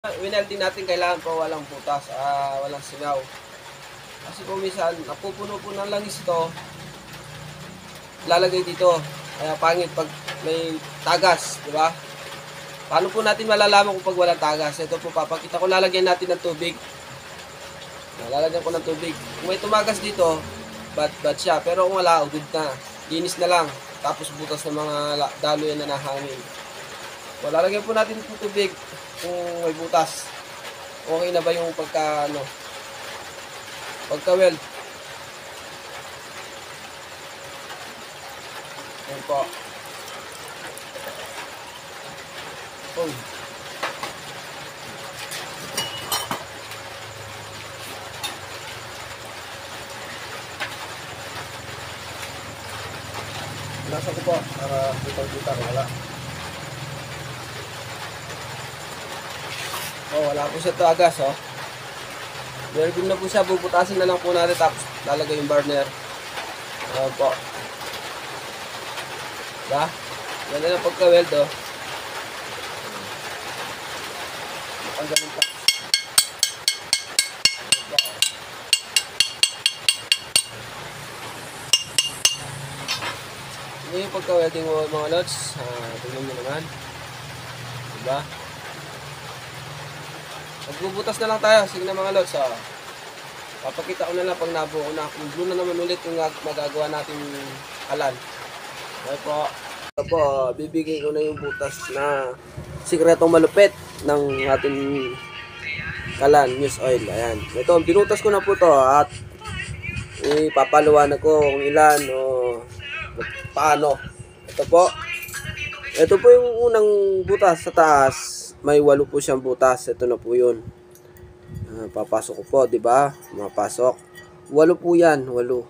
Winelting natin kailangan po walang butas, walang singaw. Kasi po minsan, napupuno po ng langis ito, lalagay dito. Kaya pangit pag may tagas, di ba? Paano po natin malalaman kung pag walang tagas? Ito po, papakita ko, lalagyan natin ng tubig. Lalagyan ko ng tubig. Kung may tumagas dito, bad siya. Pero kung wala, good na. Linis na lang. Tapos butas ng mga dalo yan na nahangin. So, lalagyan po natin ng tubig kung may butas. Okay na ba yung pagka-weld? Yan po. Oh. Nasa ko po para kitang-kita ko wala. Oh, wala po siya tagas, oh. Meron na po siya, bubutasin na lang po natin tapos lalagay yung burner. Ayan po. Diba? Yan na lang pagka-weld, oh. Ang ganun pa. Ito yung pagka-welding mo mga lods. Tingnan nyo naman. Diba? Magbubutas na lang tayo. Sige na mga lods. Papakita ko na lang pag nabuo ko na. Kung blue na naman ulit yung magagawa natin kalan. Okay po. Ito po, bibigay ko na yung butas na sikretong malupit ng ating kalan, Muse Oil. Ayan. Ito, binutas ko na po to at ipapaluwanan ko kung ilan o paano. Ito po. Ito po yung unang butas sa taas. May 8 po siyang butas. Ito na po yun. Papasok ko po, di ba? Mapasok. 8 po yan. 8.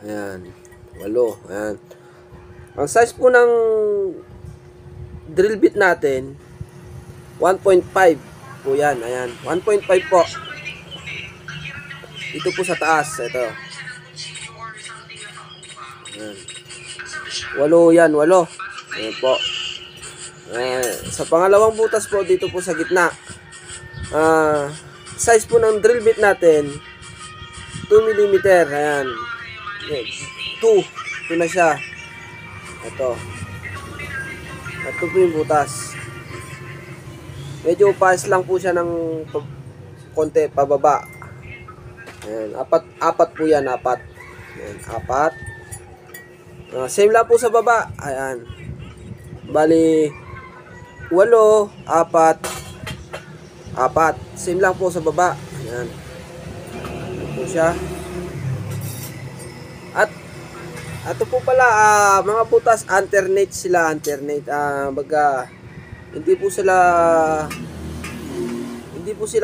Ayan. 8. Ayan. Ang size po ng drill bit natin, 1.5 po yan. Ayan. 1.5 po. Ito po sa taas. Ito. Ayan. 8 yan. 8. Ayan po. Sa pangalawang butas po dito po sa gitna, size po ng drill bit natin 2 mm. Ayan. 2 na siya. Ito po yung butas. Medyo pass lang po siya ng konti pababa. Ayan. Apat po yan. 4. Ayan. 4. Same lang po sa baba. Ayan. Bali 8, 4. Same lang po sa baba. Ayan. Ito po siya. At ito po pala, mga butas, alternate sila. Baga, hindi po sila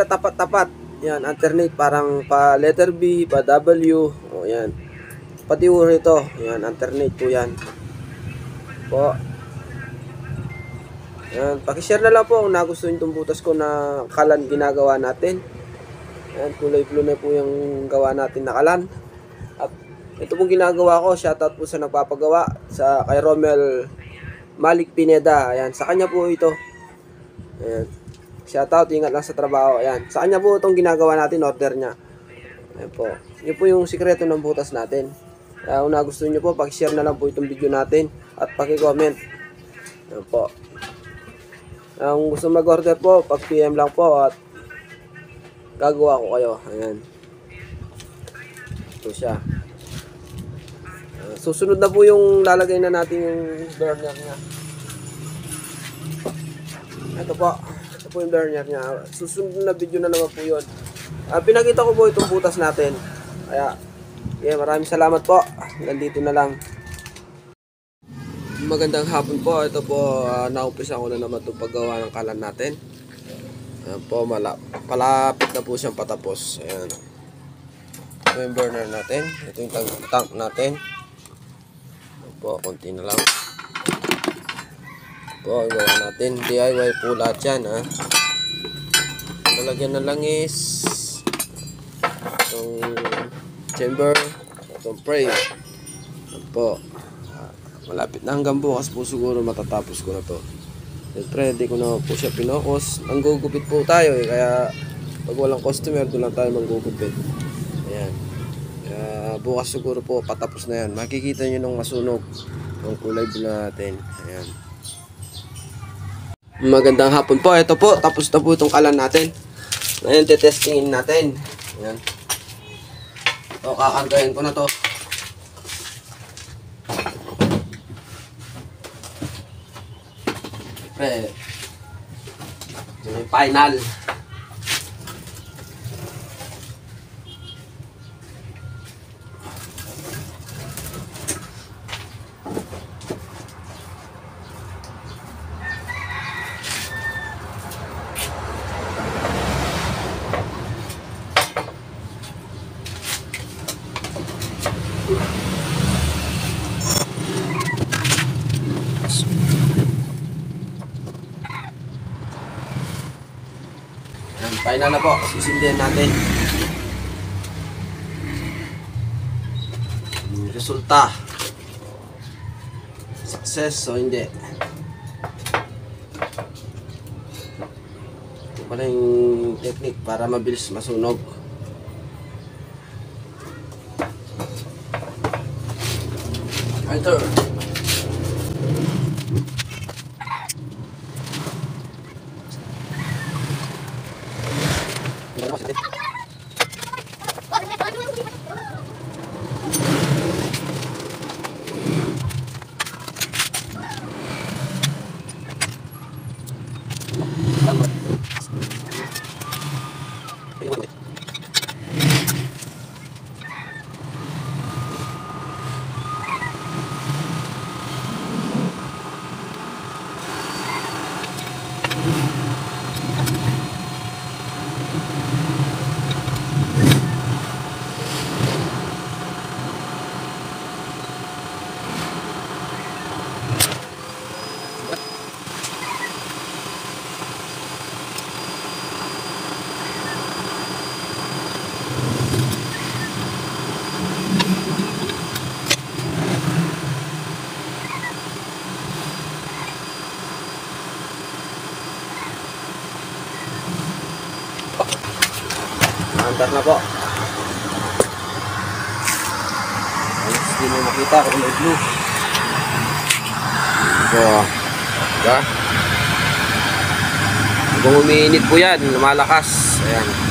tapat-tapat. Yan, alternate. Parang pa letter B, pa W. O, yan. Pati po ito. Yan, alternate po yan. Po. Yan, pakishare na lang po kung nagustuhan itong butas ko na kalan ginagawa natin. Yan, kulay-blue na po yung gawa natin na kalan. At ito pong ginagawa ko, shoutout po sa nagpapagawa, kay Romel Malik Pineda. Ayan, sa kanya po ito. Ayan. Shoutout, ingat lang sa trabaho. Ayan, sa kanya po itong ginagawa natin, order niya. Ayan po. Yun po yung sikreto ng butas natin. Kaya kung nagustuhan nyo po, pakishare na lang po itong video natin at pakicomment. Ayan po. Kung gusto mag-order po, pag-PM lang po at gagawa ko kayo. Ayan. Ito siya. Susunod na po yung lalagay na natin yung burner niya. Ito po. Ito po yung burner niya. Susunod na video na naman po yun. Pinakita ko po itong butas natin. Kaya, maraming salamat po. Nandito na lang. Magandang hapon po. Ito po, naumpisa ko na naman itong paggawa ng kalan natin. Ayan po, palapit na po siyang patapos. Ayan. Ito yung burner natin. Ito yung tank natin. Ayan po, konti na lang. Ito po, ang gawa natin. DIY po lahat yan, ha. Nalagyan na langis. Itong chamber. Itong frame. Ayan po. Malapit na hanggang bukas po siguro matatapos ko na to. Siyempre, hindi ko na po siya pinokos. Ang gugupit po tayo eh, kaya pag walang customer, doon lang tayo manggugupit. Ayan. Kaya bukas siguro po, patapos na yan. Makikita nyo nung masunog yung kulay blue natin. Ayan. Magandang hapon po. Ito po, tapos na po itong kalan natin. Ngayon, tetestingin natin. Ayan. Ito, kakargahin ko na to. Siyempre, yung final. Final na po, sisindihan natin. Resulta. Success o hindi. Ito pala yung technique para mabilis masunog. Ito. Antar na po. Hindi mo makita kung may blue. So, diba? Kung umiinit po yan, lumalakas. Ayan.